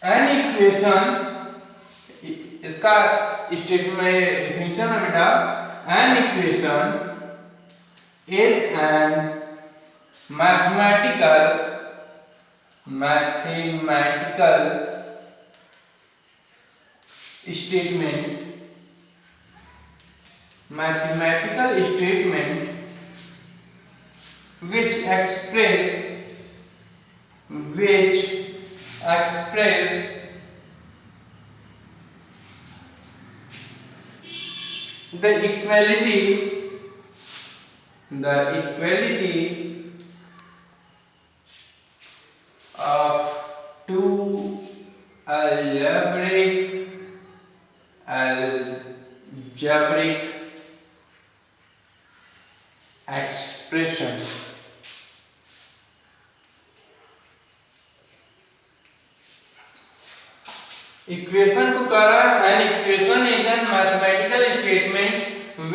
An equation, इसका statement definition है बेटा, an equation is an mathematical statement which express the equality of two algebraic expression. Equation को कह रहा है an equation is an mathematical statement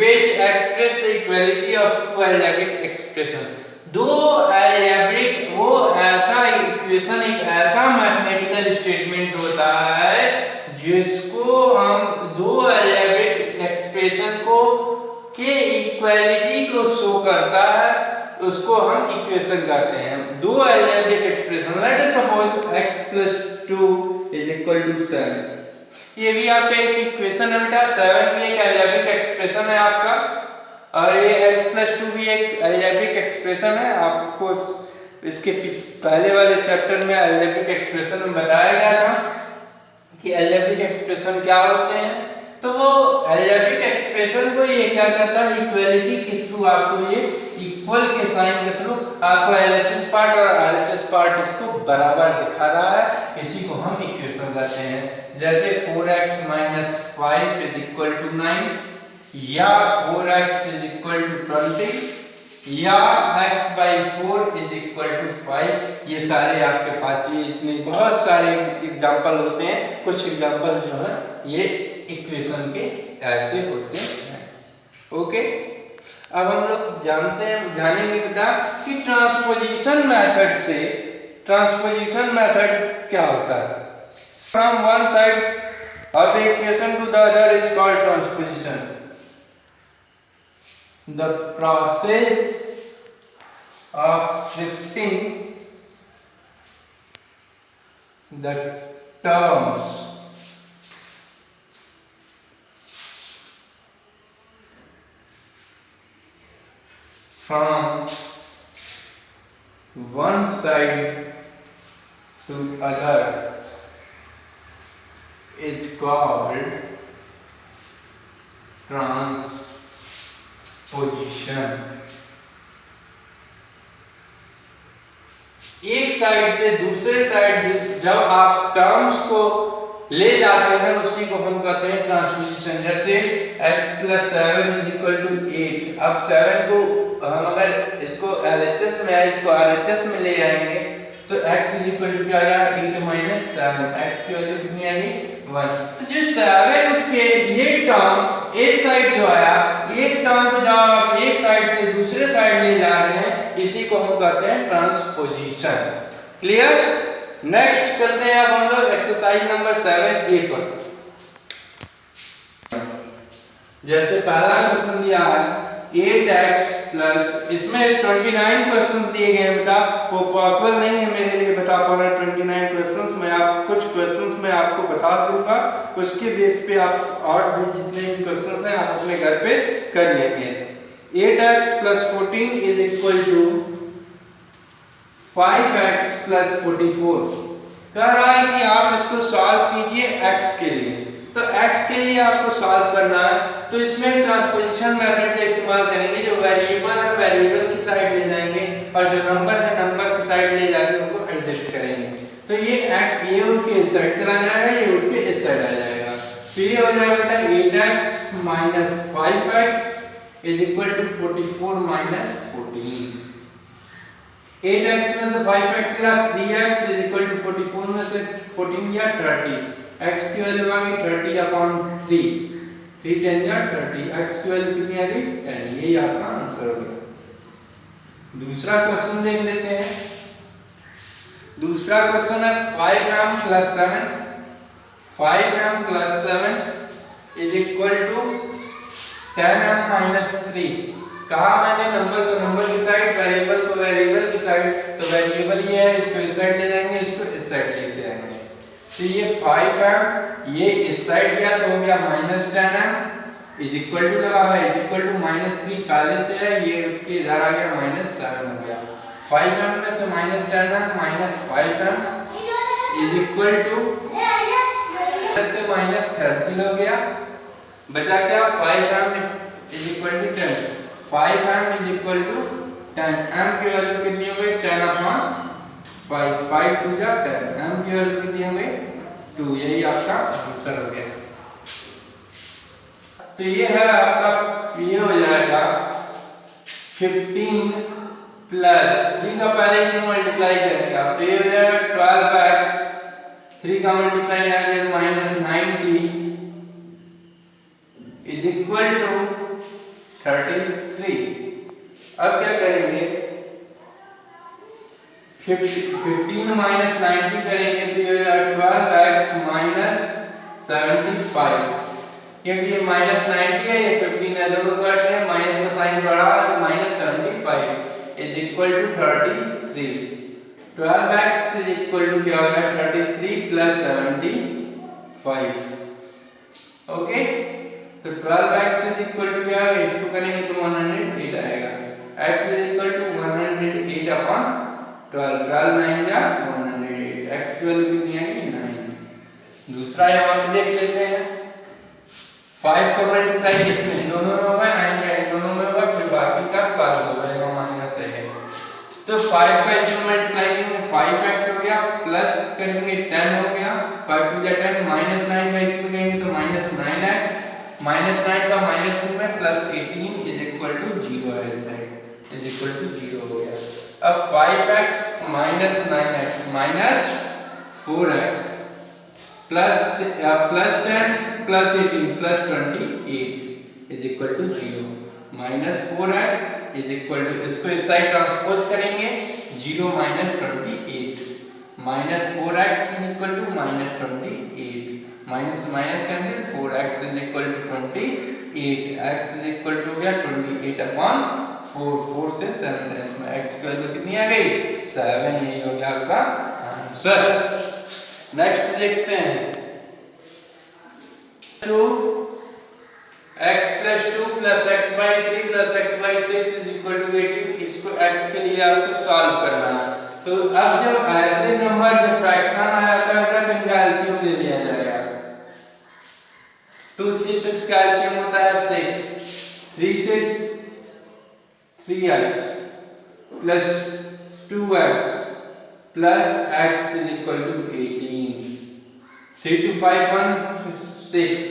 which express the equality of two algebraic expression. दो algebraic, वो ऐसा equation, एक ऐसा mathematical statement होता है जिसको हम दो algebraic एक्सप्रेशन को के इक्वालिटी को शो करता है, उसको हम इक्वेशन कहते हैं। दो algebraic expression, let us suppose x + 2 = 7, ये भी आपका एक इक्वेशन है बेटा। 7 भी एक अलजेब्रिक एक्सप्रेशन है आपका, और ये x + 2 भी एक अलजेब्रिक एक्सप्रेशन है। आपको इसके पहले वाले चैप्टर में अलजेब्रिक एक्सप्रेशन में बताया गया था कि अलजेब्रिक एक्सप्रेशन क्या होते हैं। तो वो अलजेब्रिक एक्सप्रेशन को ये क्या करता है, इक्वालिटी के थ्रू आपको, ये इक्वल के साइन के थ्रू आपको LHS पार्ट और RHS पार्ट इसको बराबर दिखा रहा है, इसी को हम इक्वेशन कहते हैं। जैसे 4x - 5 = 9, या 4x = 20, या x/4 = 5। ये सारे आपके पास ये इतने बहुत सारे एग्जाम्पल होते हैं। कुछ एग्जाम्पल जो है ये इक्वेशन के ऐसे होते हैं। ओके, अब हम लोग जानेंगे बेटा कि ट्रांसपोजिशन मेथड क्या होता है। From one side of the equation to the other is called transposition. The process of shifting the terms from one side to other is called transposition. एक साइड से दूसरे साइड जब आप टर्म्स को ले जाते हैं उसी को हम कहते हैं ट्रांसपोजिशन। जैसे x + 7 = 8। अब 7 को हम अगर इसको LHS में है, इसको RHS में ले जाएंगे तो x = क्या आया, 8 - 7, x की वैल्यू कितनी आएगी, 1। तो जो 7 के ये टर्म एक साइड जो आया, एक टर्म को जब आप एक साइड से दूसरे साइड ले जा रहे हैं, इसी को हम कहते हैं ट्रांसपोजिशन। क्लियर? नेक्स्ट चलते हैं अब हम लोग एक्सरसाइज नंबर 7A पर। जैसे पहला क्वेश्चन दिया है 8x प्लस, इसमें 29 क्वेश्चन दिए गए हैं बेटा। वो पॉसिबल नहीं है मेरे लिए बता पाना 29 क्वेश्चंस। मैं आप कुछ क्वेश्चंस मैं आपको बता दूंगा, उसके बेस पे आप और भी जितने भी क्वेश्चंस हैं आप अपने घर पे कर लेंगे। 8x + 14 = 5x + 44। कह रहा है कि आप इसको सॉल्व कीजिए x के लिए। तो x के लिए आपको सॉल्व करना है, तो इसमें ट्रांसपोजिशन मेथड का इस्तेमाल करेंगे। जो वेरिएबल है वेरिएबल की साइड ले जाएंगे, और जो नंबर है नंबर की साइड ले जाकर उनको एडजस्ट करेंगे। तो ये ये उठ के इस साइड चला जाएगा, ये उठ के इस साइड आ जाएगा। तो ये हो जाएगा बेटा 8x - 5x = 44 - 14। 8x में से 5x गया, 3x = 44 में से 14 गया 30। x की वैल्यू आ गई 30/3, 3 × 10 = 30। x की वैल्यू कितनी आ गई, 10। ये आपका आंसर हो गया। दूसरा क्वेश्चन देख लेते हैं। दूसरा क्वेश्चन है 5m + 7 5m + 7 is equal to 10m - 3। कहा मैंने नंबर को नंबर की साइड, वेरिएबल को वेरिएबल की साइड। तो वेरिएबल ये है, इसको इस साइड ले जाएंगे, इसको इस साइड लेते जाएंगे। तो ये 5m ये इस साइड गया तो हो गया -10m इज इक्वल टू लगा है इज इक्वल टू -3 पहले से है, ये उठ के इधर आ गया -7 हो गया। 5m में से -10m - 5m is equal to से -30 हो गया। बचा क्या 5m is equal to 10। 5m is equal to 10। m की वैल्यू कितनी हो गई 10/5 5 2 जा 10। m की वैल्यू कितनी हो गई 2। यही आपका आंसर हो गया। तो ये है आपका, ये हो जाएगा 15 प्लस 3 का पहले से मल्टीप्लाई करेंगे आप, तो ये हो जाएगा 12x 3 का मल्टीप्लाई करेंगे -90 इज इक्वल टू 33। अब क्या करेंगे 15 - 90 करेंगे तो ये 12x - 75, क्योंकि ये -90 है ये 15 है, दोनों को काटते हैं, माइनस का साइन बढ़ा तो -75 is equal to 33। 12x is equal to क्या होगा 33 + 75। ओके, तो 12x इज इक्वल टू क्या होगा, इसको करेंगे तो 108 आएगा। x is equal to 108/12। 12 9 जा 108, x की वैल्यू कितनी आएगी 9। दूसरा यहाँ पे देख लेते हैं 5 का मल्टीप्लाई इसमें दोनों में होगा, 9 का इन दोनों में होगा, फिर बाकी का साथ होगा, यहाँ माइनस है। तो 5 का इसमें मल्टीप्लाई करेंगे 5x हो गया, प्लस करेंगे 10 हो गया, 5 2 जा 10, -9 का इसमें करेंगे तो -9x, -9 का -2 में +18 इज इक्वल टू 0 है, इस साइड इज इक्वल टू 0 हो गया। अब 5x - 9x - 4x plus 10 + 18 + 28 is equal to 0। -4x is equal to, इसको इस साइड ट्रांसपोज करेंगे 0 - 28 -4x is equal to -28 minus minus cancel 4x is equal to 28, x is equal to क्या 28/4, 4 से 7 times में x की वैल्यू कितनी आ गई 7। यही हो गया आपका आंसर। नेक्स्ट देखते हैं 2x + 2 + x/3 + x/6 is equal to 18। इसको x के लिए आपको सॉल्व करना है। तो अब जब ऐसे नंबर जब फ्रैक्शन आ जाता है तो इनका एलसीएम ले लिया जाएगा। 2 3 6 का एलसीएम होता है 6, 3 से 3x + 2x + x is equal to 18। 3 2 5 1 6,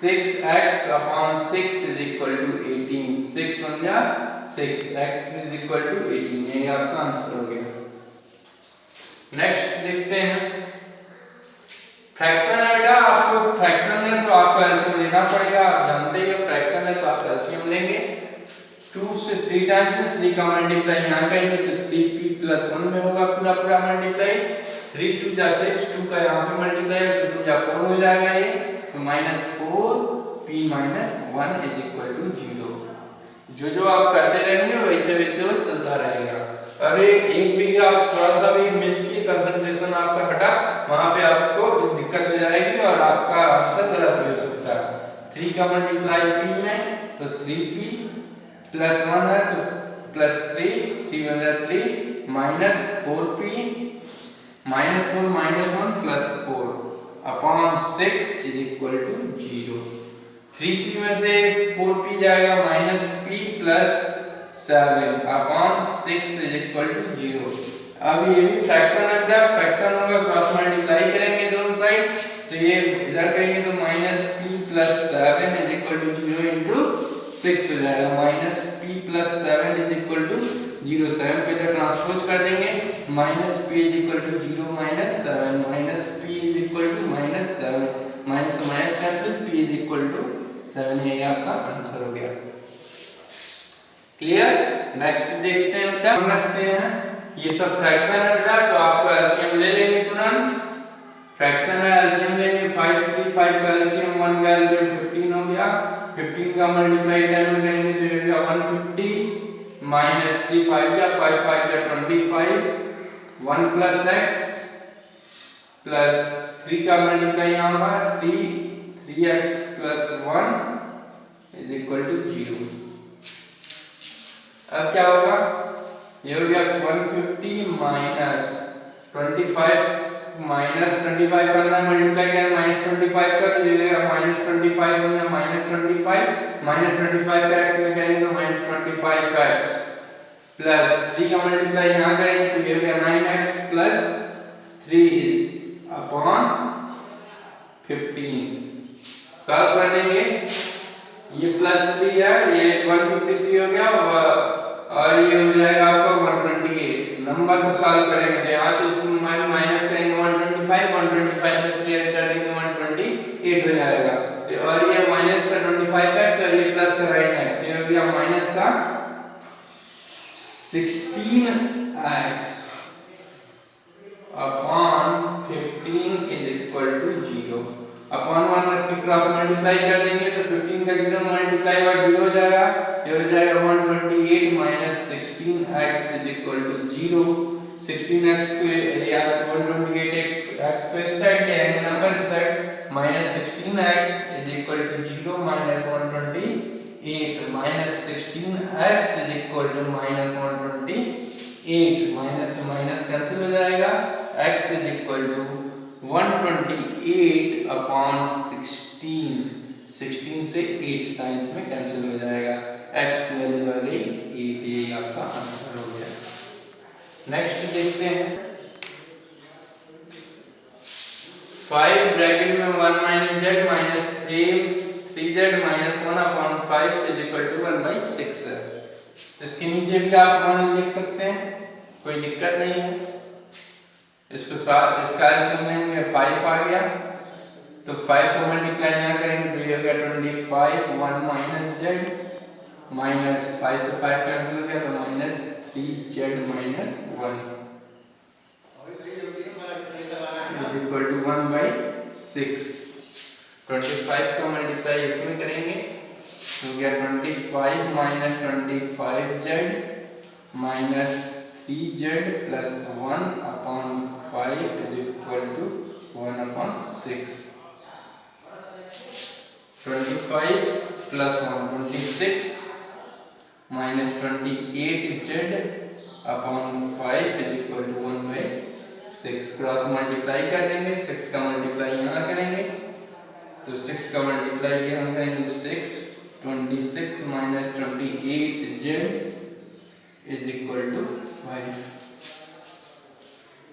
6x/6 is equal to 18। 6 1 जा 6, x इज इक्वल टू 18। यही आपका आंसर हो गया। नेक्स्ट देखते हैं फ्रैक्शन है बेटा, आपको फ्रैक्शन है तो आपको एलसीएम लेना पड़ेगा। आप जानते ही हो फ्रैक्शन है तो आप एलसीएम लेंगे। 2 से 3 टाइम्स में 3 का मल्टीप्लाई यहाँ करेंगे तो 3p + 1 में होगा पूरा पूरा मल्टीप्लाई। 3 2 जा 6, 2 का यहाँ पे मल्टीप्लाई 2 2 जा 4 हो जाएगा ये, तो -4p - 1 इज इक्वल टू 0। जो आप करते रहेंगे वैसे वैसे वो चलता रहेगा। अरे एक भी आप थोड़ा सा भी मिस की, कंसंट्रेशन आपका हटा, वहां पे आपको दिक्कत हो जाएगी और आपका आंसर गलत भी हो सकता है। 3 का मल्टीप्लाई p में तो 3p + 1 है तो +3, 3 1 जा 3 -4p -4 - 1 + 4/6 is equal to 0। 3p में से 4p जाएगा -p + 7/6 इज इक्वल टू 0। अब ये भी फ्रैक्शन है बेटा, फ्रैक्शन होगा क्रॉस मल्टीप्लाई करेंगे दोनों साइड, तो ये इधर करेंगे तो -p + 7 इज इक्वल टू 0 × 6 हो जाएगा। -p + 7 is equal to 0। 7 पे इधर ट्रांसपोज कर देंगे, -p is equal to 0 - 7 -p is equal to -7 minus minus cancel, p is equal to 7। यही आपका आंसर हो गया। क्लियर। नेक्स्ट देखते हैं बेटा, हम रखते हैं ये सब फ्रैक्शन है बेटा, तो आपको एलसीएम ले लेंगे तुरंत। फ्रैक्शन है, एलसीएम लेंगे। 5 3 5 का एलसीएम 1 का एलसीएम 15 हो गया। 15 का मल्टीप्लाई 10 में करेंगे तो ये हो गया 150 माइनस 3 5 जा 5 5 जा 25 1 प्लस x प्लस 3 का मल्टीप्लाई यहाँ होगा 3x plus 1 is equal to 0। अब क्या होगा, ये हो गया 150 माइनस 25 माइनस 25 करना मल्टीप्लाई किया माइनस 25 का तो ये हो गया माइनस 25 होगा माइनस 25 का x में करेंगे तो माइनस 25 का x प्लस 3 का मल्टीप्लाई यहाँ करेंगे तो ये हो गया 9x प्लस 3 अपॉन 15। सॉल्व कर देंगे, ये प्लस 3 है, ये 153 हो गया और ये हो जाएगा आपका 128। नंबर को सॉल्व करेंगे तो यहाँ से माइनस करेंगे 125 में क्लियर कर देंगे 128 हो जाएगा। तो और ये माइनस का 25x और ये प्लस का 9x, ये हो गया माइनस का 16x upon 15 is equal to 0। Upon 1 रख के क्रॉस मल्टीप्लाई कर देंगे तो 15 का 0 मल्टीप्लाई बाय 0 हो जाएगा, ये हो जाएगा 128 minus 16x is equal to 0। 16x को या 128x को इस साइड ले आएंगे नंबर की side, minus 16x is equal to 0 minus 128 minus 16x is equal to minus 128 minus से माइनस कैंसिल हो जाएगा, x is equal to 128 upon 16 से 8 टाइम्स में कैंसिल हो जाएगा, x की वैल्यू आ गई 8। ये आपका आंसर हो गया। नेक्स्ट देखते हैं 5 ब्रैकेट में 1 minus z minus 3z minus 1 upon 5 is equal to 1/6 है। इसके नीचे भी आप 1 लिख सकते हैं, कोई दिक्कत नहीं है। इसको साथ इसका एलसीएम लेंगे 5 आ गया तो 5 को मल्टीप्लाई यहाँ करेंगे तो ये हो गया 25 1 माइनस z माइनस 5 से 5 कैंसिल हो गया तो minus 3z minus 1 is equal to 1/6। 25 का मल्टीप्लाई इसमें करेंगे तो गया 25 minus 25z minus 3z plus 1 upon 5 is equal to 1 upon 6। 25 plus 1 26 minus 28z upon 5 is equal to 1/6। Cross multiply कर देंगे, 6 का मल्टीप्लाई यहाँ करेंगे तो 6 का मल्टीप्लाई यहाँ करेंगे 6 26 minus 28z is equal to 5।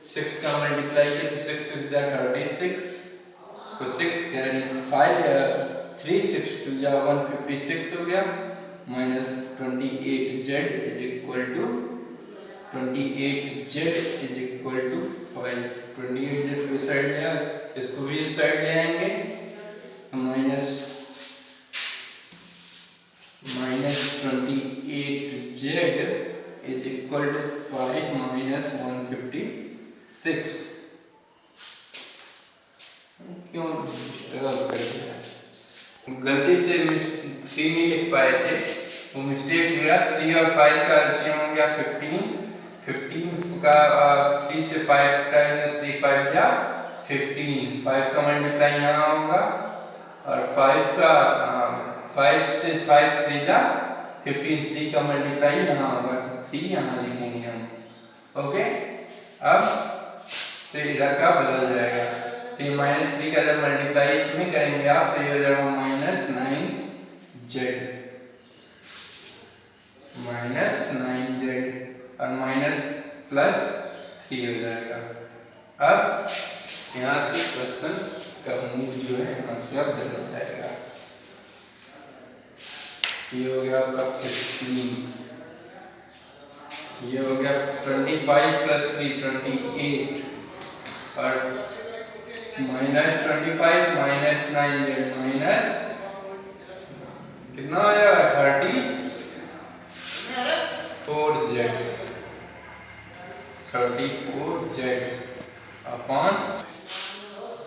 6 का मल्टीप्लाई किया तो 6 6 जा 36 तो 6 कैरी 5 3 6 2 जा 156 हो गया minus 28z is equal to 28z is equal to 5। 28z को साइड ले इसको भी इस साइड ले आएंगे minus 28z is equal to 5 minus 156। क्यों स्ट्रगल कर रहे हैं, गलती से 3 नहीं लिख पाए थे, वो मिस्टेक हुआ। 3 और 5 का एलसीएम हो गया 15 का 3 से 5 टाइम 3 5 जा 15। 5 का मल्टीप्लाई यहाँ होगा और 5 का 5 से 5 3 जा 15। 3 का मल्टीप्लाई यहाँ होगा तो 3 यहाँ लिखेंगे हम। ओके, अब तो इधर का बदल जाएगा तो ये -3 का जब मल्टीप्लाई इसमें करेंगे आप तो ये हो जाएगा -9z और माइनस प्लस 3 हो जाएगा। अब यहाँ से क्वेश्चन का मूव जो है यहाँ से अब बदल जाएगा। ये हो गया आपका 15, ये हो गया 25 प्लस 3 28 और -25 माइनस 9z माइनस कितना हो जाएगा 34z 34z अपॉन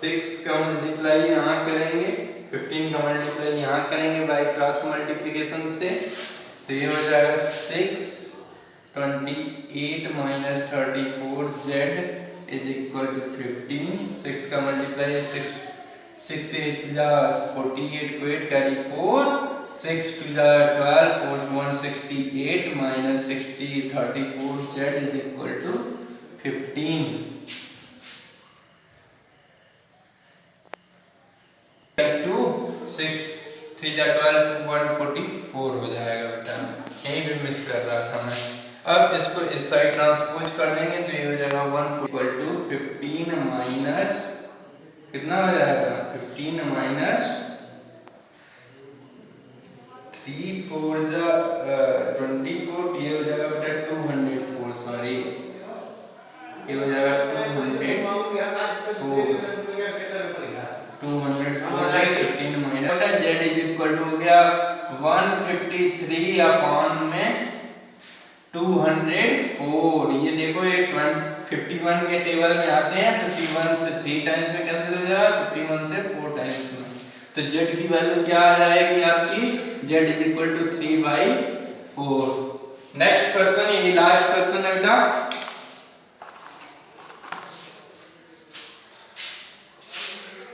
6 का मल्टीप्लाई यहाँ करेंगे, 15 का मल्टीप्लाई यहाँ करेंगे बाय क्रॉस मल्टीप्लिकेशन से, तो ये हो जाएगा 6 28 minus 34z is equal to 15। 6 का मल्टीप्लाई 6 8 48 को 8 carry 4, 6 2 12 4 168 minus 34z is equal to 15। 2 6 3 12 144 हो जाएगा बेटा, यहीं पे मिस कर रहा था मैं। अब इसको इस साइड ट्रांसपोज कर देंगे तो ये हो जाएगा 1 इक्वल टू 15 माइनस कितना हो जाएगा 15 माइनस 3 4 24, ये हो जाएगा बेटा 204, सॉरी ये हो जाएगा 204 15 minus z is equal to हो गया 153 अपॉन में 204। ये देखो ये 51 के टेबल में आते हैं, 51 से 3 टाइम्स में कैंसिल हो जाएगा, 51 से 4 टाइम्स में, तो z की वैल्यू क्या आ जाएगी आपकी, z is equal to 3/4। Next question, ये लास्ट क्वेश्चन है बेटा।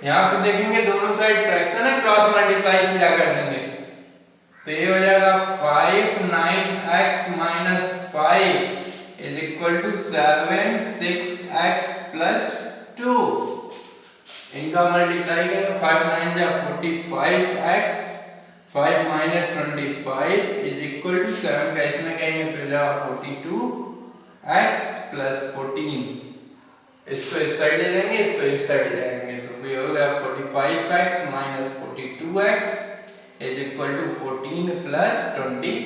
यहाँ पे देखेंगे दोनों साइड फ्रैक्शन है, क्रॉस मल्टीप्लाई से क्या कर देंगे, तो ये हो जाएगा 5 9x minus 5 is equal to 7 6x plus 2। इनका मल्टीप्लाई करेंगे, 5 9 जा 45x, 5 minus 25 is equal to 7 का इसमें कहेंगे तो जाएगा 42x प्लस 14। इसको इस साइड ले जाएंगे, इसको इस साइड ले जाएंगे, तो फिर हो गया 45x minus 42x is equal to 14 plus 25,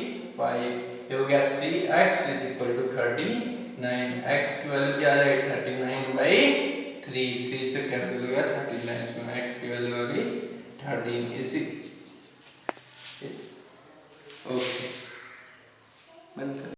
ये हो गया 3x is equal to 39। x की वैल्यू क्या आ जाएगी 39/3, 3 से कैंसिल हो गया 39, x की वैल्यू आ गई 39।